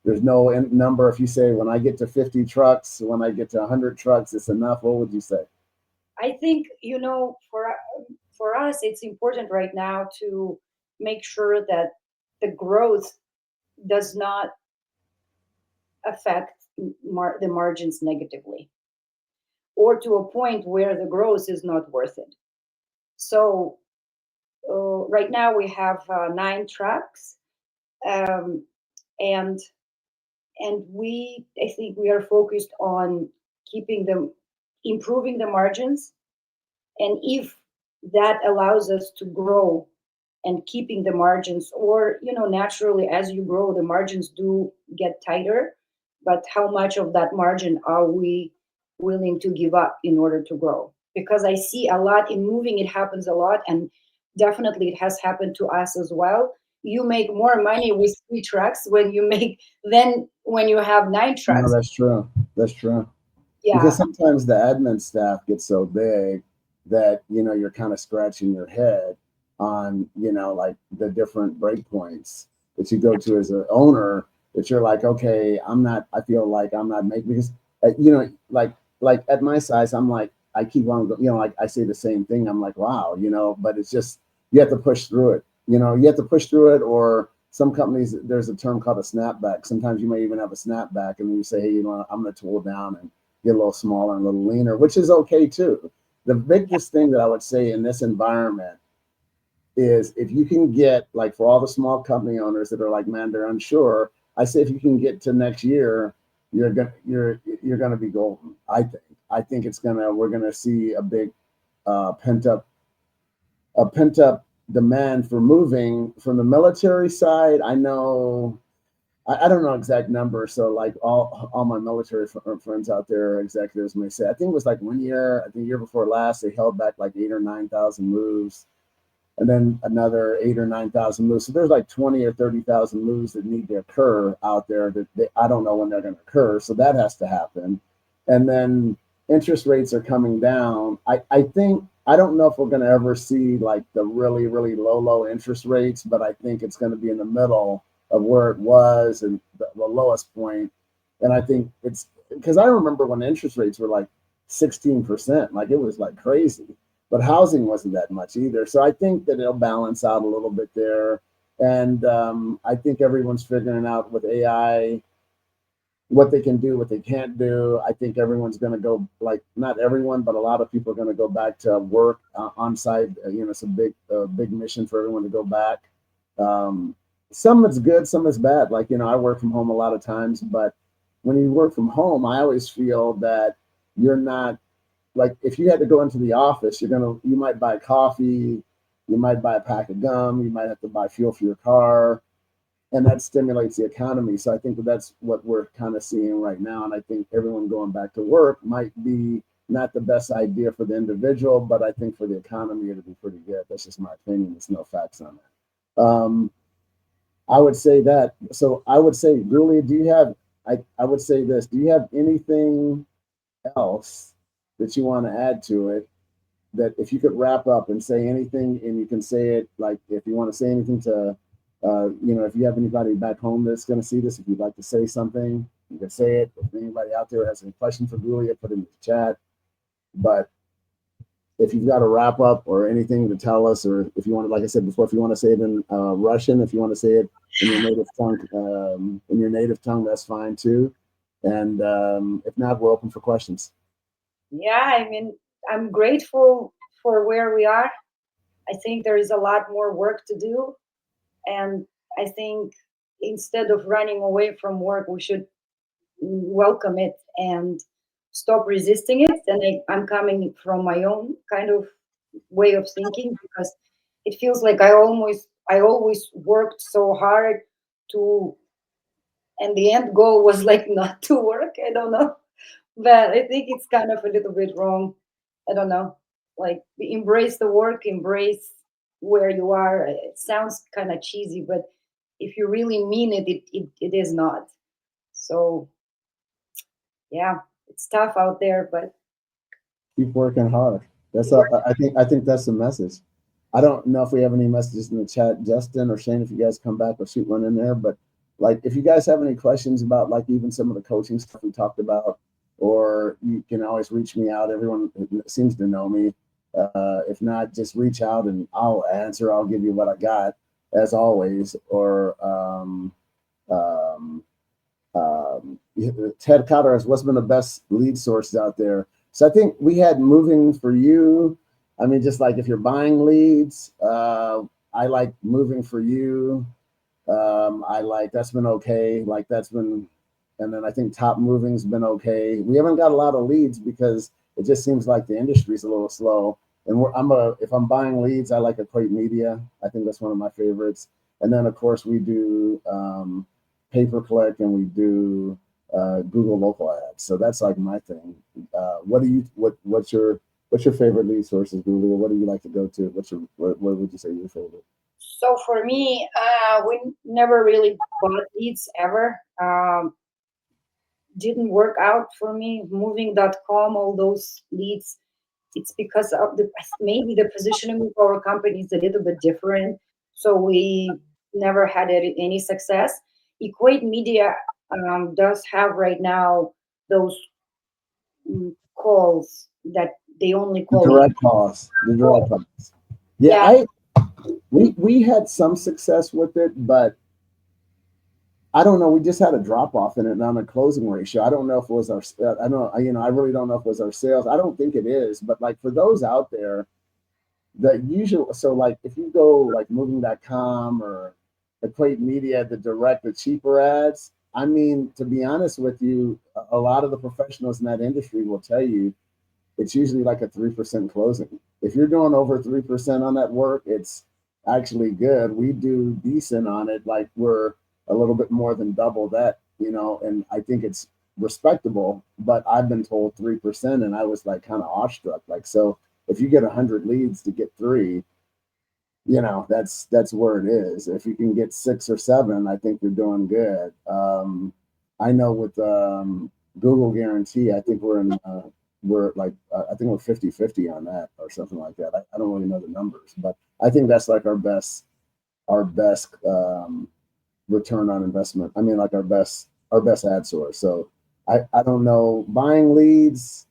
there's no number? If you say when I get to 50 trucks, when I get to 100 trucks, it's enough. What would you say? I think, you know, for us, it's important right now to make sure that the growth does not affect the margins negatively, or to a point where the growth is not worth it. So right now we have 9 trucks, um, and I think we are focused on keeping them, improving the margins, and if that allows us to grow and keeping the margins, or naturally as you grow the margins do get tighter, but how much of that margin are we willing to give up in order to grow? Because I see a lot in moving, it happens a lot, and definitely it has happened to us as well. you make more money with 3 trucks than when you have 9 trucks. No, that's true. That's true. Yeah. Because sometimes the admin staff gets so big that, you know, you're kind of scratching your head on, you know, like the different breakpoints that you go to as an owner, that you're like, okay, I feel like I'm not making, because, you know, like at my size, I'm like, I keep on, you know, like I say the same thing. I'm like, wow, you know, but it's just, you have to push through it. You know, you have to push through it, or some companies, there's a term called a snapback. Sometimes you may even have a snapback and you say, hey, you know, I'm going to tool down and get a little smaller and a little leaner, which is okay too. The biggest thing that I would say in this environment is, if you can get, like, for all the small company owners that are like, man, they're unsure, I say if you can get to next year, you're gonna be golden. I think we're gonna see a big pent up demand for moving from the military side. I know, I don't know exact numbers. So like all my military friends out there, executives may say, I think it was like 1 year, I think the year before last, they held back like 8 or 9,000 moves, and then another 8 or 9,000 moves. So there's like 20 or 30,000 moves that need to occur out there that I don't know when they're going to occur. So that has to happen. And then interest rates are coming down. I think, I don't know if we're going to ever see like the really, really low interest rates, but I think it's going to be in the middle of where it was and the lowest point. And I think it's because I remember when interest rates were like 16%, like it was like crazy, but housing wasn't that much either. So I think that it'll balance out a little bit there. And I think everyone's figuring out with AI what they can do, what they can't do. I think everyone's going to go, like, not everyone, but a lot of people are going to go back to work on site. You know, it's a big mission for everyone to go back. Some it's good, some it's bad. Like, you know, I work from home a lot of times, but when you work from home, I always feel that you're not, like, if you had to go into the office, you might buy coffee, you might buy a pack of gum, you might have to buy fuel for your car, and that stimulates the economy. So I think that's what we're kind of seeing right now. And I think everyone going back to work might be not the best idea for the individual, but I think for the economy, it'll be pretty good. That's just my opinion. There's no facts on that. I would say that. So I would say, Gulia, I would say this, do you have anything else that you want to add to it, that if you could wrap up and say anything, and you can say it, like, if you want to say anything to, you know, if you have anybody back home that's going to see this, if you'd like to say something, you can say it. If anybody out there has any questions for Gulia, put it in the chat. But if you've got a wrap up or anything to tell us, or if you want to, like I said before, if you want to say it in Russian, if you want to say it in your native tongue, that's fine too. And if not, we're open for questions. Yeah, I mean, I'm grateful for where we are. I think there is a lot more work to do. And I think instead of running away from work, we should welcome it and stop resisting it. And I'm coming from my own kind of way of thinking, because it feels like I always worked so hard to, and the end goal was like not to work. I don't know, but I think it's kind of a little bit wrong. I don't know, like, embrace the work, embrace where you are. It sounds kind of cheesy, but if you really mean it, it is not. So yeah, it's tough out there, but Keep working hard. I think that's the message. I don't know if we have any messages in the chat, Justin or Shane, if you guys come back, or shoot one in there. But like, if you guys have any questions about, like, even some of the coaching stuff we talked about, or you can always reach me out. Everyone seems to know me. If not, just reach out and I'll answer. I'll give you what I got, as always. Or Ted Cotter has, what's been the best lead sources out there? So I think we had Moving For You. I mean, just like if you're buying leads, I like Moving For You. I like, that's been okay. Like, that's been, and then I think Top Moving's been okay. We haven't got a lot of leads because it just seems like the industry's a little slow. And if I'm buying leads, I like Equate Media. I think that's one of my favorites. And then of course we do pay-per-click, and we do Google local ads. So that's like my thing. What's your favorite lead sources, Google? What do you like to go to? What would you say your favorite? So for me, we never really bought leads ever. Didn't work out for me. Moving.com, all those leads, it's because of the maybe the positioning of our company is a little bit different. So we never had any success. Equate Media does have right now those calls that they only The call direct calls. The direct calls. Yeah, yeah. we had some success with it, but I don't know. We just had a drop off in it on a closing ratio. I don't know if it was our. I don't. I really don't know if it was our sales. I don't think it is. But like for those out there, the usual. So like if you go like moving.com or Equate Media, the cheaper ads. I mean, to be honest with you, a lot of the professionals in that industry will tell you it's usually like a 3% closing. If you're doing over 3% on that work, it's actually good. We do decent on it, like we're a little bit more than double that, and I think it's respectable. But I've been told 3%, and I was like kind of awestruck. Like, so if you get 100 leads to get three, that's where it is. If you can get 6 or 7, I think you're doing good. I know with Google Guarantee, I think we're like I think we're 50-50 on that or something like that. I don't really know the numbers, but I think that's like our best return on investment. I mean, like our best ad source. So I don't know, buying leads.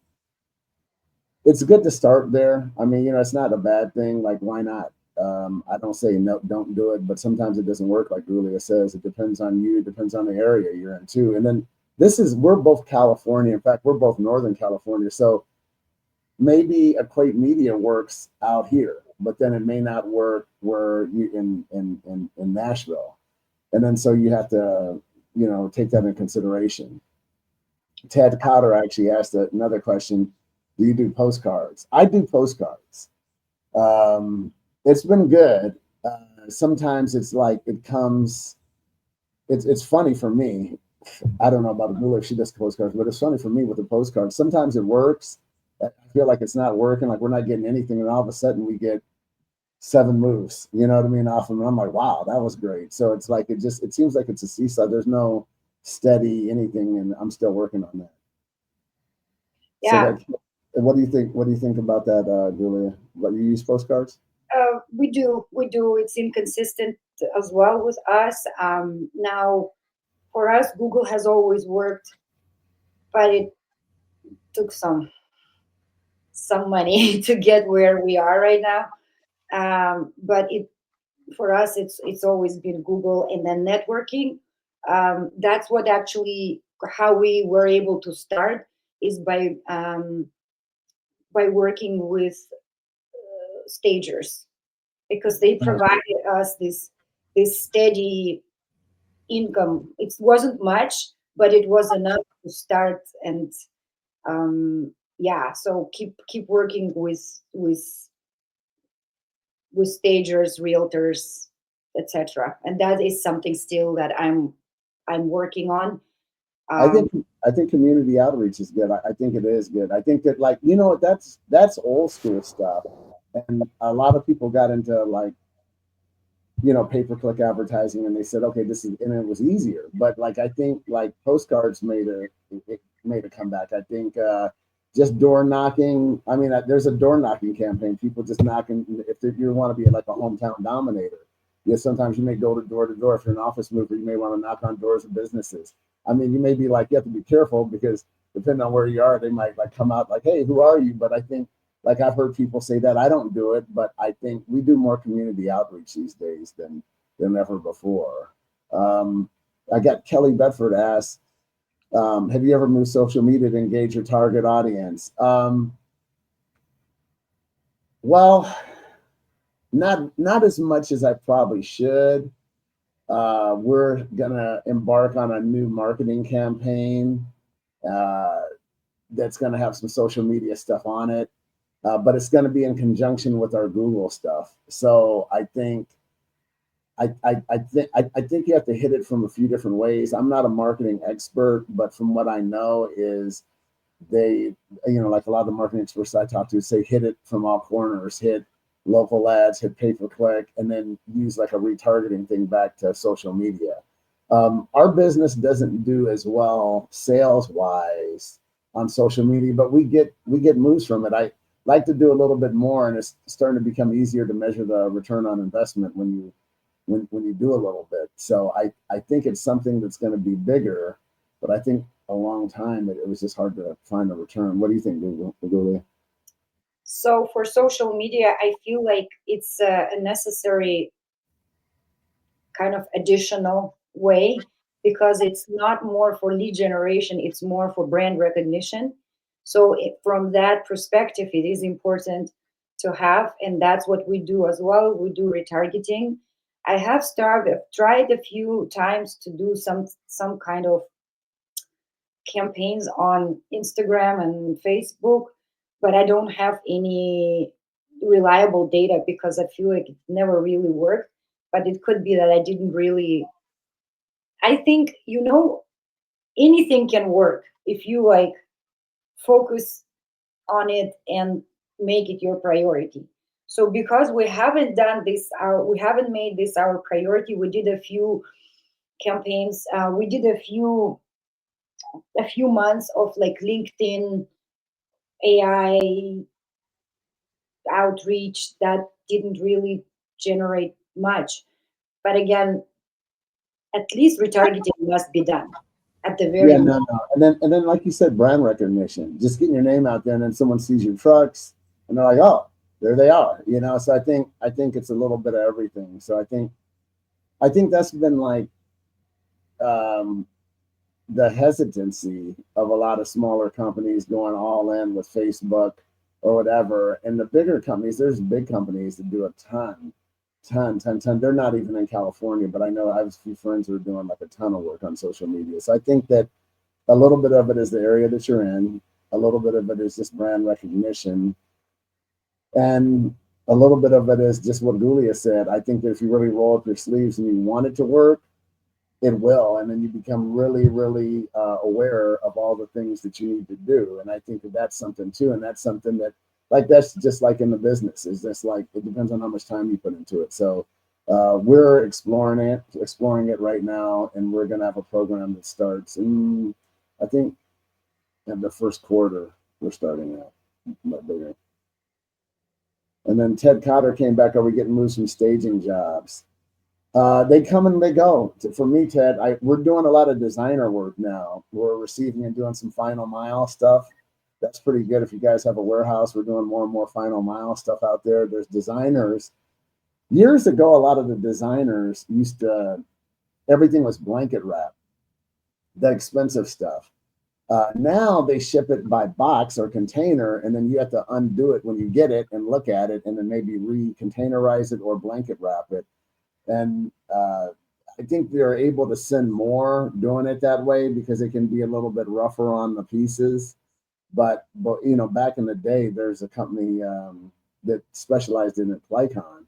It's good to start there. I mean, it's not a bad thing. Like, why not? I don't say no, don't do it, but sometimes it doesn't work. Like Gulia says, it depends on you, it depends on the area you're in too. And then we're both California. In fact, we're both Northern California. So maybe Equate Media works out here, but then it may not work where you in Nashville. And then so you have to, take that in consideration. Ted Cotter actually asked another question. Do you do postcards? I do postcards. It's been good. Sometimes it's like it's funny for me. I don't know about Gulia if she does postcards, but it's funny for me with the postcards. Sometimes it works. I feel like it's not working, like we're not getting anything, and all of a sudden we get 7 moves, you know what I mean, off them. And I'm like, wow, that was great. So it's like it seems like it's a seesaw. There's no steady anything, and I'm still working on that. Yeah. So what do you think? What do you think about that, Gulia? What, you use postcards? We do. It's inconsistent as well with us. Now, for us, Google has always worked, but it took some money to get where we are right now. But for us, it's always been Google, and then networking. That's what actually how we were able to start is by working with stagers, because they provided us this steady income. It wasn't much, but it was enough to start. And yeah, so keep working with stagers, realtors, etc. And that is something still that I'm working on. I think community outreach is good. I think it is good. I think that, like, that's old school stuff, and a lot of people got into like pay-per-click advertising, and they said, okay, this is, and it was easier. But like, I think like postcards made a comeback. I think just door knocking. I mean, there's a door knocking campaign. People just knocking. If you want to be like a hometown dominator, sometimes you may go to door. If you're an office mover, you may want to knock on doors of businesses. I mean, you may be like, you have to be careful because depending on where you are, they might like come out like, hey, who are you? But I think, like, I've heard people say that. I don't do it, but I think we do more community outreach these days than ever before. I got Kelly Bedford asked, have you ever used social media to engage your target audience? Well, not as much as I probably should. We're gonna embark on a new marketing campaign that's gonna have some social media stuff on it. But it's going to be in conjunction with our Google stuff. So I think think you have to hit it from a few different ways. I'm not a marketing expert, but from what I know is they, like a lot of the marketing experts I talk to say, hit it from all corners, hit local ads, hit pay per click, and then use like a retargeting thing back to social media. Our business doesn't do as well sales wise on social media, but we get moves from it. I like to do a little bit more, and it's starting to become easier to measure the return on investment when you do a little bit. So I think it's something that's going to be bigger, but I think a long time it was just hard to find a return. What do you think, Gulia? So for social media, I feel like it's a necessary kind of additional way, because it's not more for lead generation, it's more for brand recognition. So from that perspective, it is important to have, and that's what we do as well. We do retargeting. I have tried a few times to do some kind of campaigns on Instagram and Facebook, but I don't have any reliable data because I feel like it never really worked. But it could be that I didn't really. I think, anything can work if you like focus on it and make it your priority. So because we haven't made this our priority. We did a few campaigns. We did a few months of like LinkedIn AI outreach that didn't really generate much. But again, at least retargeting must be done at the very Yeah, least. no. And then like you said, brand recognition, just getting your name out there, and then someone sees your trucks and they're like, oh, there they are, So I think it's a little bit of everything. So I think that's been like um the hesitancy of a lot of smaller companies going all in with Facebook or whatever. And the bigger companies, there's big companies that do a ton. They're not even in California, but I know I have a few friends who are doing like a ton of work on social media. So I think that a little bit of it is the area that you're in, a little bit of it is just brand recognition, and a little bit of it is just what Gulia said. I think that if you really roll up your sleeves and you want it to work, it will, and then you become really really aware of all the things that you need to do. And I think that that's something too, and that's something that, like, that's just like in the business, is just like it depends on how much time you put into it. So we're exploring it right now, and we're going to have a program that starts in, I think, in the first quarter. We're starting out but bigger. And then Ted Cotter came back, are we getting moves from staging jobs? They come and they go. For me, Ted, we're doing a lot of designer work now. We're receiving and doing some final mile stuff. That's pretty good. If you guys have a warehouse, we're doing more and more final mile stuff out there. There's designers. Years ago, a lot of the designers everything was blanket wrap, the expensive stuff. Now they ship it by box or container, and then you have to undo it when you get it and look at it, and then maybe re-containerize it or blanket wrap it. And I think they're able to send more doing it that way because it can be a little bit rougher on the pieces. But back in the day, there's a company that specialized in it, Plycon,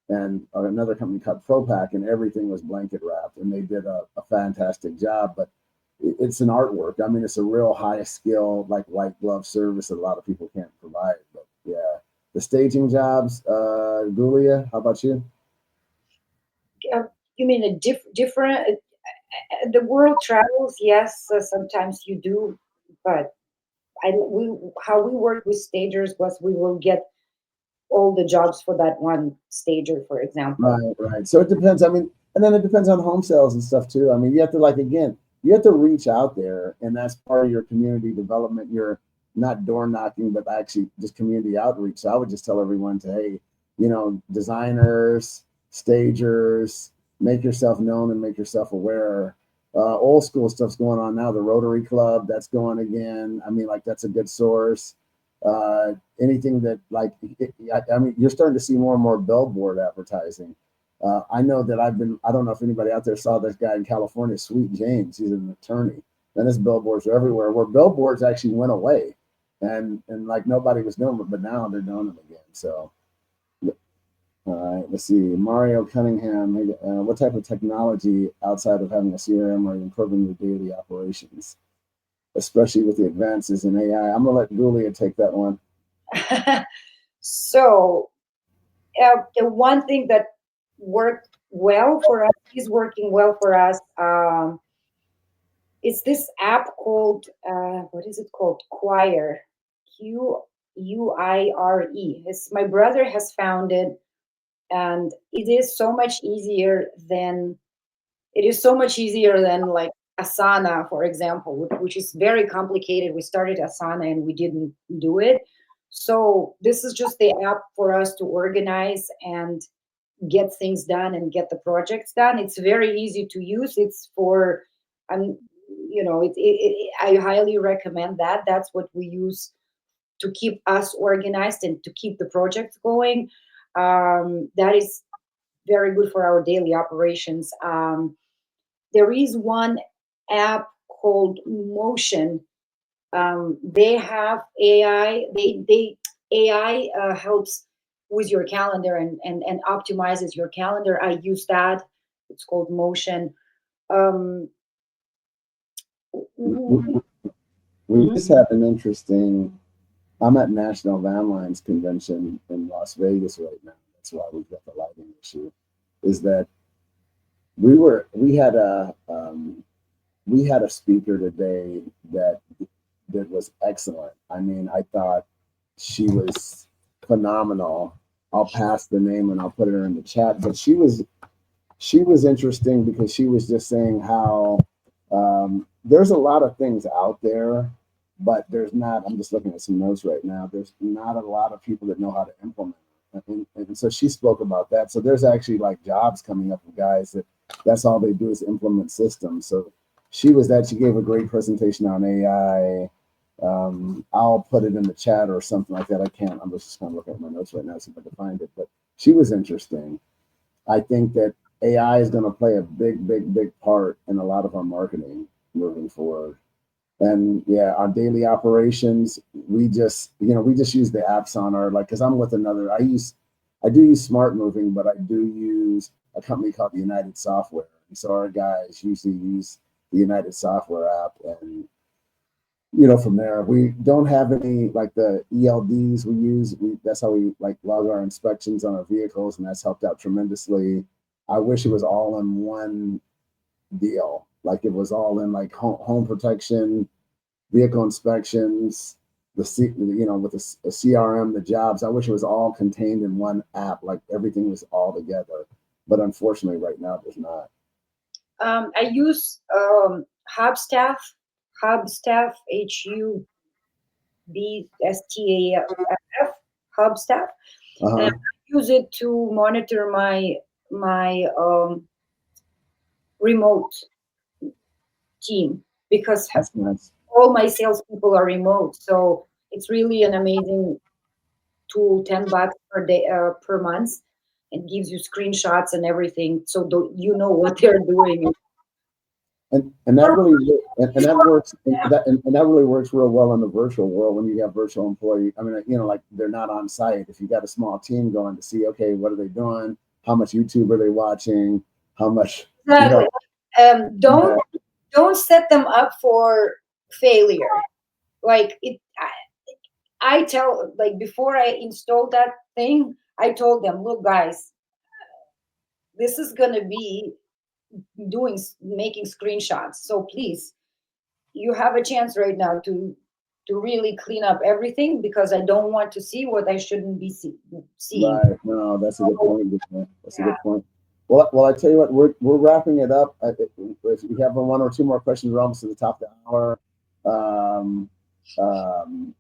and another company called ProPack, and everything was blanket wrapped, and they did a fantastic job. But it's an artwork. I mean, it's a real high skill, like white glove service that a lot of people can't provide. But yeah, the staging jobs, Gulia, how about you? You mean a different? The world travels, yes. Sometimes you do, but how we work with stagers was we will get all the jobs for that one stager, for example. Right. So it depends. I mean, and then it depends on home sales and stuff too. I mean, you have to, like, again, you have to reach out there, and that's part of your community development. You're not door knocking, but actually just community outreach. So I would just tell everyone to, hey, designers, stagers, make yourself known and make yourself aware. Old school stuff's going on now. The Rotary Club, that's going again. I mean, like, that's a good source. Anything that, like, I mean, you're starting to see more and more billboard advertising. I know that I don't know if anybody out there saw this guy in California, Sweet James. He's an attorney. And his billboards are everywhere, where billboards actually went away, and like nobody was doing it, but now they're doing them again. So, all right, let's see. Mario Cunningham, what type of technology outside of having a CRM are you improving your daily operations, especially with the advances in AI? I'm gonna let Gulia take that one. So The one thing that worked well for us is working well for us. It's this app called what is it called? Choir, Quire. It's my brother has found it, and it is so much easier than like Asana, for example, which is very complicated. We started Asana and we didn't do it. So this is just the app for us to organize and get things done and get the projects done. It's very easy to use. It's for, um, I highly recommend that. That's what we use to keep us organized and to keep the projects going. That is very good for our daily operations. There is one app called Motion. They have AI. They AI helps with your calendar and optimizes your calendar. I use that. It's called Motion. Um, We, mhm. we just had an interesting. I'm at National Van Lines Convention in Las Vegas right now. That's why we've got the lighting issue. Is that we had a speaker today that was excellent. I mean, I thought she was phenomenal. I'll pass the name and I'll put her in the chat. But she was interesting because she was just saying how there's a lot of things out there, but there's not. I'm just looking at some notes right now. There's not a lot of people that know how to implement it. And so she spoke about that. So there's actually like jobs coming up with guys that's all they do is implement systems. So she gave a great presentation on AI. I'll put it in the chat or something like that. I can't. I'm just kind of looking at my notes right now, see if I can find it. But she was interesting. I think that AI is going to play a big, big, big part in a lot of our marketing moving forward. And yeah, our daily operations, we just use the apps on our like because I'm with another. I do use Smart Moving, but I do use a company called United Software. And so our guys usually use the United Software app, and from there we don't have any like the ELDs we use. That's how we like log our inspections on our vehicles, and that's helped out tremendously. I wish it was all in one deal, like it was all in like home protection, vehicle inspections, with the CRM, the jobs. I wish it was all contained in one app, like everything was all together. But unfortunately, right now, there's not. I use Hubstaff, Hubstaff, Hubstaff, Hubstaff, and I Uh-huh. use it to monitor my remote team because That's nice. all my salespeople are remote. So it's really an amazing tool. $10 per day per month. It gives you screenshots and everything, so you know what they're doing. And that really and that works and that really works real well in the virtual world when you have virtual employee. I mean, like they're not on site. If you got a small team going to see, okay, what are they doing? How much YouTube are they watching? How much, you Exactly. know? Um, Yeah, don't don't set them up for failure. Like I tell like before I installed that thing, I told them, look, guys, this is gonna be making screenshots. So please, you have a chance right now to really clean up everything because I don't want to see what I shouldn't be seeing. right. No, that's a good So, point. That's a yeah. good point. Well, I tell you what, we're wrapping it up. If we have one or two more questions, we're almost to the top of the hour. Um, um,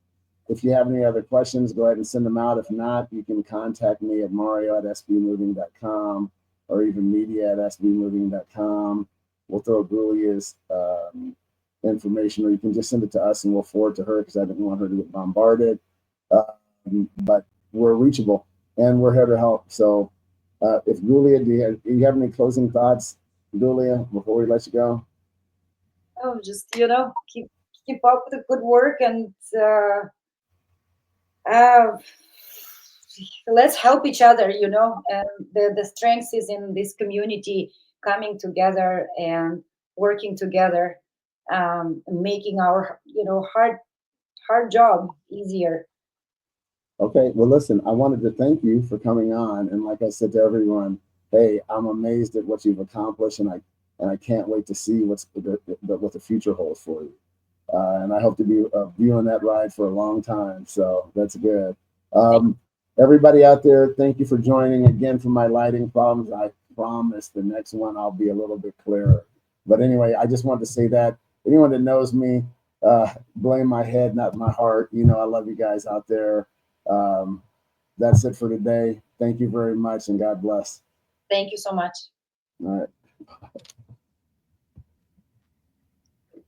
If you have any other questions, go ahead and send them out. If not, you can contact me at mario@sbmoving.com or even media@sbmoving.com. We'll throw Gulia's information, or you can just send it to us and we'll forward to her because I didn't want her to get bombarded. But we're reachable and we're here to help. So if Gulia, do you have any closing thoughts, Gulia, before we let you go? Oh, just keep up with the good work and uh, let's help each other. And the strength is in this community coming together and working together, making our hard job easier. Okay, well, listen, I wanted to thank you for coming on, and like I said to everyone, hey, I'm amazed at what you've accomplished, and I can't wait to see what the future holds for you. And I hope to be on that ride for a long time. So that's good. Um, Everybody out there, thank you for joining again for my lighting problems. I promise the next one I'll be a little bit clearer. But anyway, I just wanted to say that anyone that knows me, blame my head, not my heart. You know, I love you guys out there. Um, that's it for today. Thank you very much, and God bless. Thank you so much. All right.